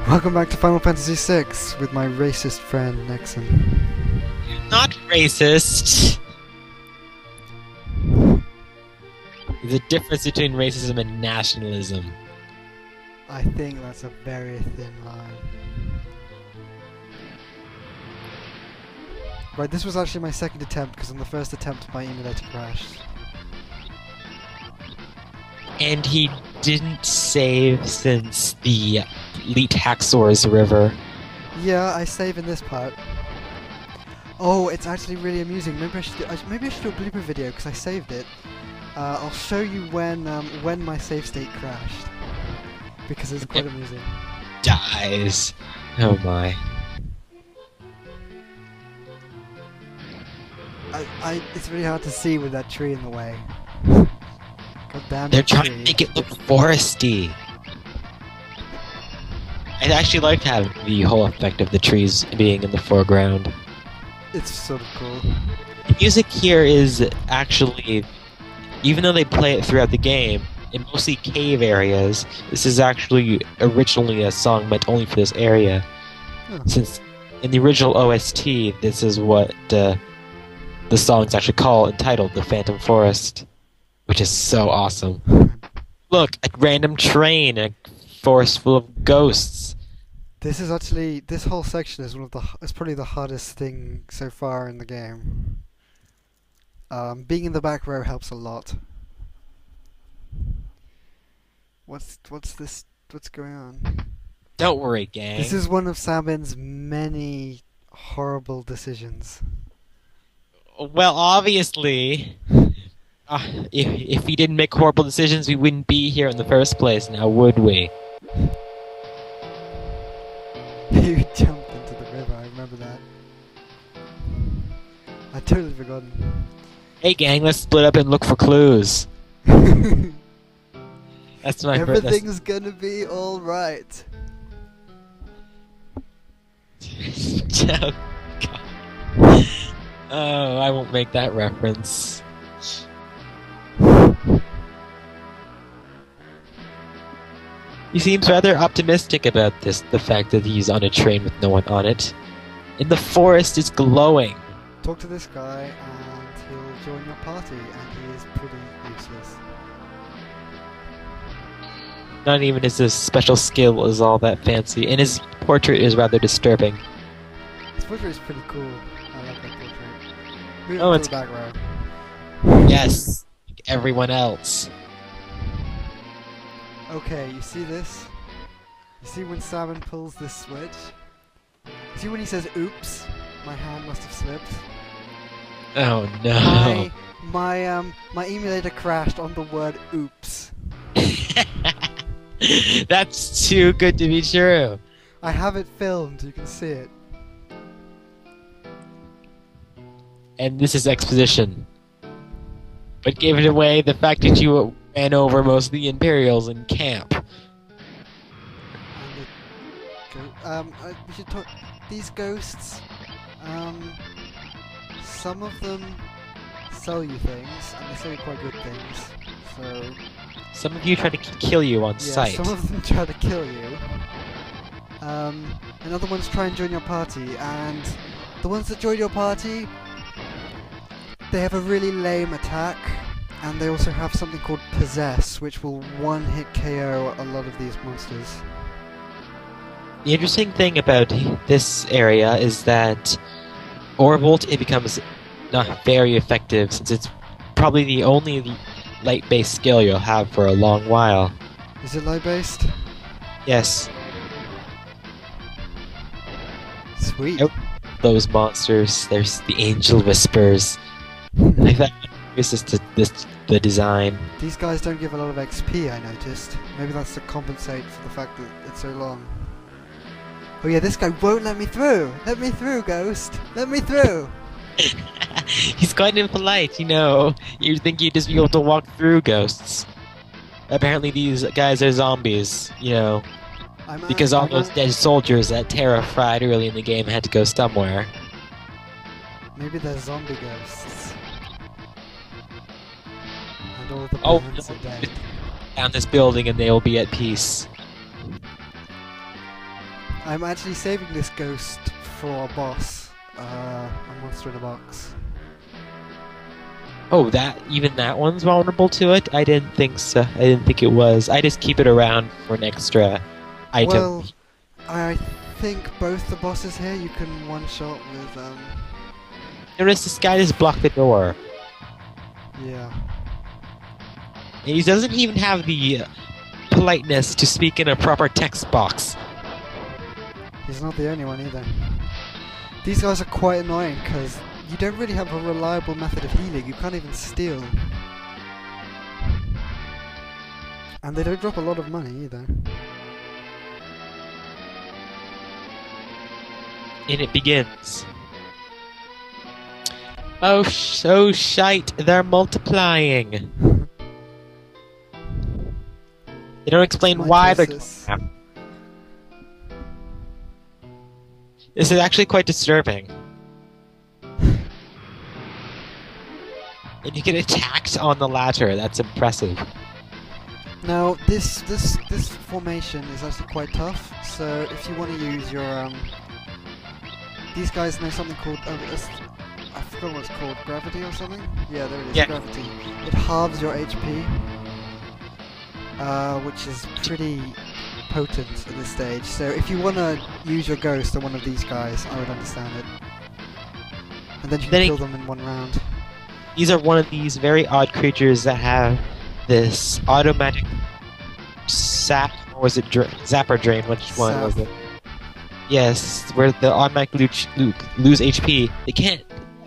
Welcome back to Final Fantasy VI with my racist friend Nixon. Not racist. There's a difference between racism and nationalism. I think that's a very thin line. Right, this was actually my second attempt because on the first attempt my emulator crashed. And he didn't save since the Elite Haxor's River. Yeah, I save in this part. Oh, it's actually really amusing. Maybe I should do a blooper video because I saved it. I'll show you when my save state crashed because it's quite amusing. Dies. Oh my. It's really hard to see with that tree in the way. God damn They're it, trying tree. to make it look foresty. I actually like having the whole effect of the trees being in the foreground. It's sort of cool. The music here is actually, even though they play it throughout the game, in mostly cave areas, this is actually originally a song meant only for this area. Huh. Since in the original OST, this is what the song's actually called, entitled The Phantom Forest, which is so awesome. Look, a random train, a forest full of ghosts. This whole section is it's probably the hardest thing so far in the game. Being in the back row helps a lot. What's going on? Don't worry, gang. This is one of Sabin's many horrible decisions. Well, obviously, if we didn't make horrible decisions, we wouldn't be here in the first place, now would we? You jumped into the river, I remember that. I'd totally forgotten. Hey gang, let's split up and look for clues. That's my Everything's gonna be alright. Oh, God. Oh, I won't make that reference. He seems rather optimistic about this, the fact that he's on a train with no one on it. And the forest is glowing. Talk to this guy and he'll join your party, and he is pretty useless. Not even his special skill is all that fancy, and his portrait is rather disturbing. His portrait is pretty cool. I like that portrait. Move Oh, to it's the back row. Yes, like everyone else. Okay, you see this? You see when Sabin pulls this switch? You see when he says "oops"? My hand must have slipped. Oh no. My emulator crashed on the word "oops." That's too good to be true. I have it filmed, you can see it. And this is exposition. What gave it away? The fact that you ran over most of the Imperials in camp. We should talk. These ghosts, some of them sell you things, and they sell you quite good things. So Some of you try to kill you on yeah, sight. some of them try to kill you. And other ones try and join your party, and the ones that join your party, they have a really lame attack, and they also have something called Possess, which will one-hit KO a lot of these monsters. The interesting thing about this area is that Orbolt, it becomes not very effective, since it's probably the only light-based skill you'll have for a long while. Is it light-based? Yes. Sweet. Nope. Those monsters, there's the Angel Whispers. I thought this is the design. These guys don't give a lot of XP, I noticed. Maybe that's to compensate for the fact that it's so long. Oh yeah, this guy won't let me through! Let me through, Ghost! Let me through! He's quite impolite, you know. You'd think you'd just be able to walk through ghosts. Apparently these guys are zombies, you know. Because all those dead soldiers that Terra fried early in the game had to go somewhere. Maybe they're zombie ghosts. And all the Oh, bands are dead. Down this building and they will be at peace. I'm actually saving this ghost for a boss. A monster in a box. Oh, even that one's vulnerable to it? I didn't think so. I didn't think it was. I just keep it around for an extra item. Well, I think both the bosses here you can one-shot with, Notice this guy just blocked the door. Yeah. And he doesn't even have the politeness to speak in a proper text box. He's not the only one either. These guys are quite annoying because you don't really have a reliable method of healing. You can't even steal. And they don't drop a lot of money either. And it begins. Oh, so shite, they're multiplying. They don't explain why they're going. This is actually quite disturbing. And you get attacked on the ladder. That's impressive. Now, this formation is actually quite tough. So if you want to use your these guys know something called I forgot what it's called, gravity or something. Yeah, there it is. Yeah. Gravity. It halves your HP, which is pretty potent at this stage. So if you want to use your ghost on one of these guys, I would understand it. And then you can kill them in one round. These are one of these very odd creatures that have this automatic sap, or was it zapper drain? Which one was it? Yes, where they automatically lose HP. They can't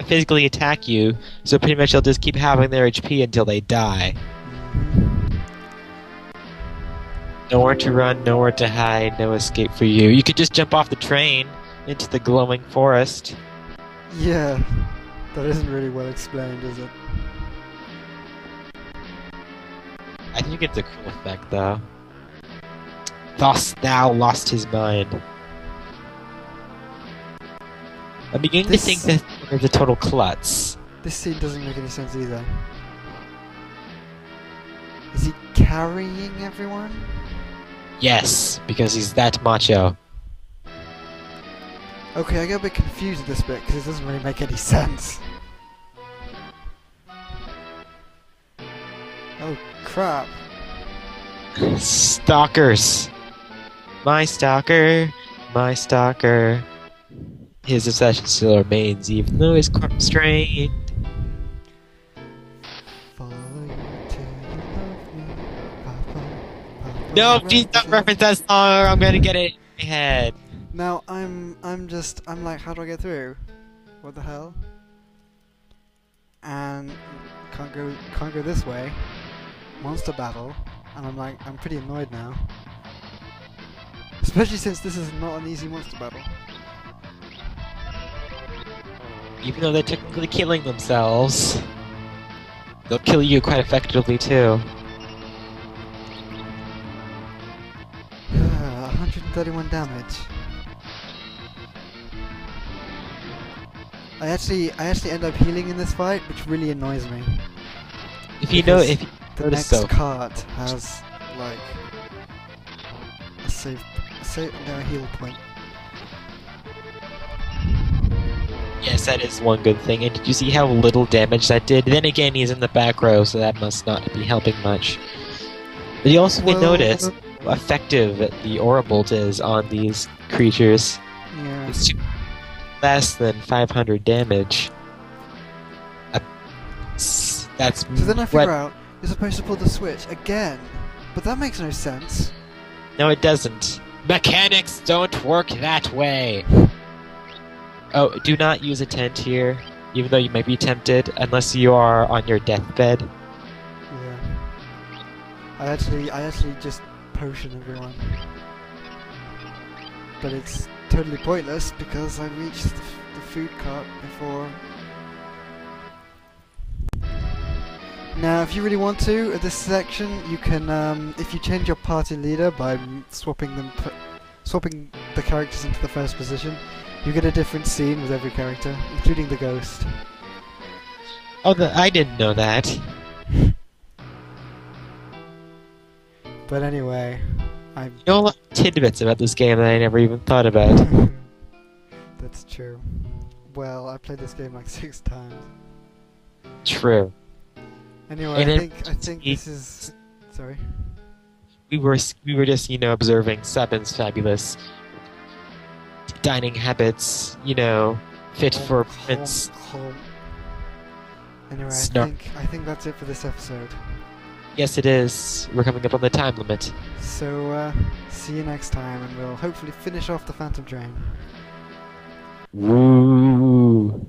physically attack you, so pretty much they'll just keep having their HP until they die. Nowhere to run, nowhere to hide, no escape for you. You could just jump off the train into the glowing forest. Yeah, that isn't really well explained, is it? I think it's a cool effect, though. Thus thou lost his mind. I'm beginning to think that there's a total klutz. This scene doesn't make any sense either. Is he carrying everyone? Yes, because he's that macho. Okay, I get a bit confused with this bit because it doesn't really make any sense. Oh crap. Stalkers. My stalker. My stalker. His obsession still remains, even though he's constrained. No, please don't reference that song or I'm gonna get it in my head. Now I'm like, how do I get through? What the hell? And can't go this way. Monster battle, and I'm pretty annoyed now. Especially since this is not an easy monster battle. Even though they're technically killing themselves, they'll kill you quite effectively too. 131 damage. I actually end up healing in this fight, which really annoys me. If you know, the next card has like a heal point. Yes, that is one good thing. And did you see how little damage that did? Then again, he's in the back row, so that must not be helping much. But you also may notice how effective the Aura Bolt is on these creatures. Yeah. It's less than 500 damage. That's so then I figure out you're supposed to pull the switch again, but that makes no sense. No, it doesn't. Mechanics don't work that way. Oh, do not use a tent here, even though you might be tempted, unless you are on your deathbed. Yeah. I actually just potion everyone. But it's totally pointless because I reached the food cart before. Now, if you really want to, at this section, you can, if you change your party leader by swapping the characters into the first position, you get a different scene with every character, including the ghost. Oh, I didn't know that. But anyway, You know a lot of tidbits about this game that I never even thought about. That's true. Well, I played this game like 6 times. True. Anyway, I think this is... Sorry? We were just, observing Sabin's fabulous dining habits, fit for a prince. Anyway, I think that's it for this episode. Yes, it is. We're coming up on the time limit. So, see you next time, and we'll hopefully finish off the Phantom Train. Woo!